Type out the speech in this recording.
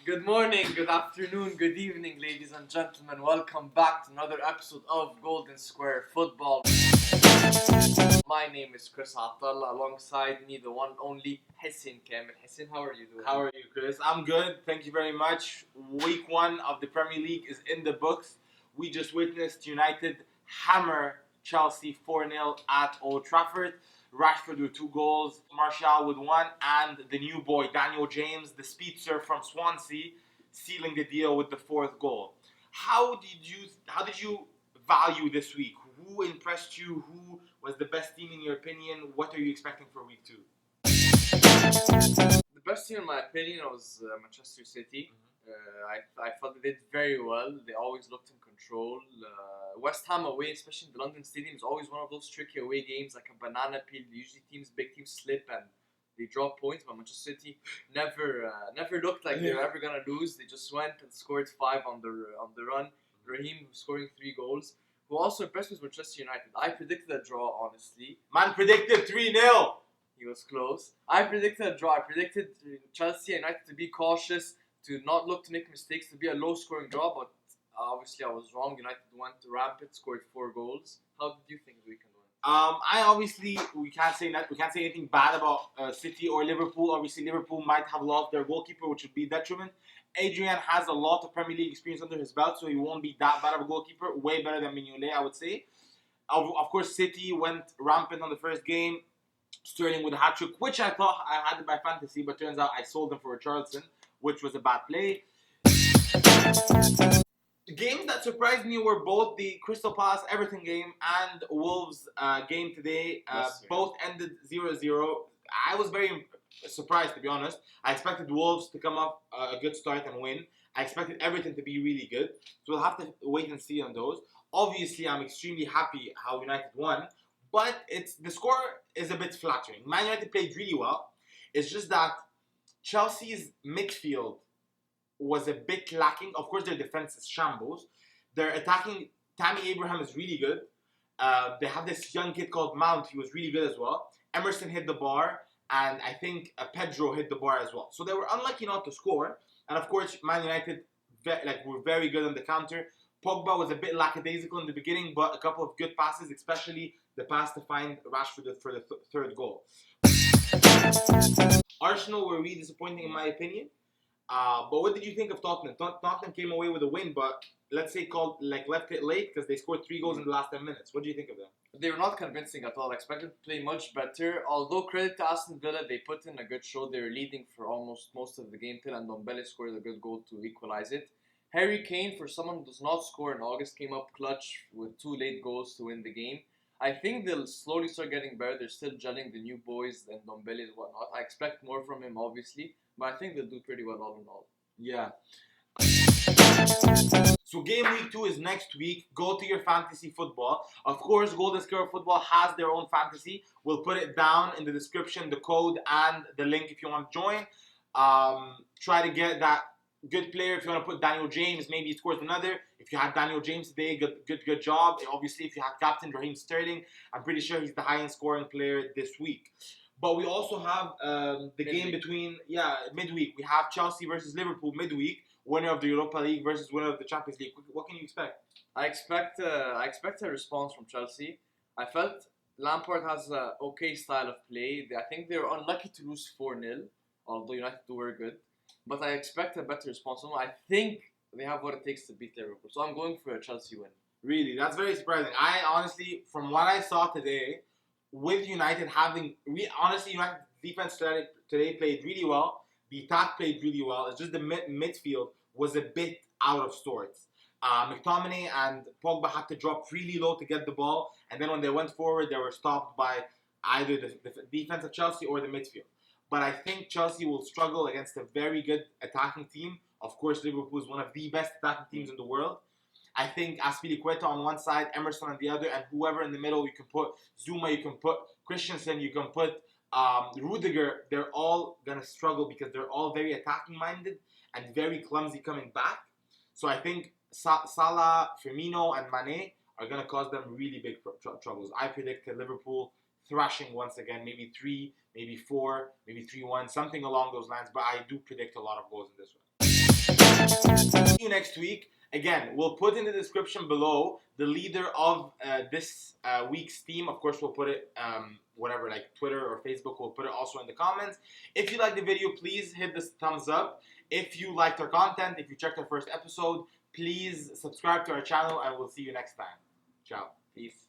Good morning, good afternoon, good evening, ladies and gentlemen. Welcome back to another episode of Golden Square Football. My name is Chris Attallah. Alongside me, the one only Hessin Kamil. Hessin, how are you doing? How are you, Chris? I'm good. Thank you very much. Week 1 of the Premier League is in the books. We just witnessed United hammer Chelsea 4-0 at Old Trafford. Rashford with 2 goals, Martial with 1, and the new boy, Daniel James, the speedster from Swansea, sealing the deal with the 4th goal. How did you value this week? Who impressed you? Who was the best team in your opinion? What are you expecting for week 2? The best team, in my opinion, was Manchester City. I felt they did very well. They always looked in control. West Ham away, especially in the London Stadium, is always one of those tricky away games, like a banana peel. Usually big teams slip and they drop points, but Manchester City never looked like they were ever gonna lose. They just went and scored 5 on the run. Raheem scoring 3 goals. Who also impressed me was Manchester United. I predicted a draw, honestly. Man predicted 3-0. He was close. I predicted a draw. I predicted Chelsea and United to be cautious, to not look to make mistakes, to be a low-scoring draw, but obviously I was wrong. United went rampant, scored 4 goals. How did you think the weekend went? We can't say anything bad about City or Liverpool. Obviously, Liverpool might have lost their goalkeeper, which would be a detriment. Adrian has a lot of Premier League experience under his belt, so he won't be that bad of a goalkeeper. Way better than Mignolet, I would say. Of course, City went rampant on the first game. Sterling with a hat-trick, which I thought I had in my fantasy, but turns out I sold him for a Charlton, which was a bad play. Games that surprised me were both the Crystal Palace Everton game and Wolves game today. Both ended 0-0. I was very surprised, to be honest. I expected Wolves to come up a good start and win. I expected Everton to be really good. So we'll have to wait and see on those. Obviously, I'm extremely happy how United won. But the score is a bit flattering. Man United played really well. It's just that Chelsea's midfield was a bit lacking. Of course, their defense is shambles. Their attacking, Tammy Abraham is really good. They have this young kid called Mount. He was really good as well. Emerson hit the bar. And I think Pedro hit the bar as well. So they were unlucky not to score. And of course, Man United were very good on the counter. Pogba was a bit lackadaisical in the beginning, but a couple of good passes, especially the pass to find Rashford for the 3rd goal. Arsenal were really disappointing in my opinion. But what did you think of Tottenham? Tottenham came away with a win, but let's say left it late because they scored 3 goals in the last 10 minutes. What do you think of them? They were not convincing at all. I expected to play much better. Although credit to Aston Villa, they put in a good show. They were leading for almost most of the game till Ndombele scored a good goal to equalize it. Harry Kane, for someone who does not score in August, came up clutch with 2 late goals to win the game. I think they'll slowly start getting better. They're still gelling, the new boys and Ndombele and whatnot. I expect more from him, obviously, but I think they'll do pretty well all in all. Yeah. So game week 2 is next week. Go to your fantasy football. Of course, Golden Square Football has their own fantasy. We'll put it down in the description, the code and the link if you want to join. Try to get that good player. If you want to put Daniel James, maybe he scores another. If you had Daniel James today, good job. Obviously, if you have captain Raheem Sterling, I'm pretty sure he's the highest scoring player this week. But we also have game between, midweek. We have Chelsea versus Liverpool midweek. Winner of the Europa League versus winner of the Champions League. What can you expect? I expect a response from Chelsea. I felt Lampard has an okay style of play. I think they were unlucky to lose 4-0, although United were good. But I expect a better response. I think they have what it takes to beat Liverpool. So I'm going for a Chelsea win. Really? That's very surprising. I honestly, from what I saw today, with United United defense today played really well. The attack played really well. It's just the midfield was a bit out of sorts. McTominay and Pogba had to drop really low to get the ball. And then when they went forward, they were stopped by either the defense of Chelsea or the midfield. But I think Chelsea will struggle against a very good attacking team. Of course, Liverpool is one of the best attacking teams in the world. I think Azpilicueta on one side, Emerson on the other, and whoever in the middle, you can put Zuma, you can put Christensen, you can put Rudiger. They're all going to struggle because they're all very attacking-minded and very clumsy coming back. So I think Salah, Firmino, and Mane are going to cause them really big troubles. I predict Liverpool thrashing once again, maybe 3, maybe 4, maybe 3-1, something along those lines. But I do predict a lot of goals in this one. See you next week. Again, we'll put in the description below the leader of this week's team. Of course, we'll put it whatever, like Twitter or Facebook. We'll put it also in the comments. If you like the video, please hit this thumbs up. If you liked our content, if you checked our first episode, please subscribe to our channel, and we'll see you next time. Ciao. Peace.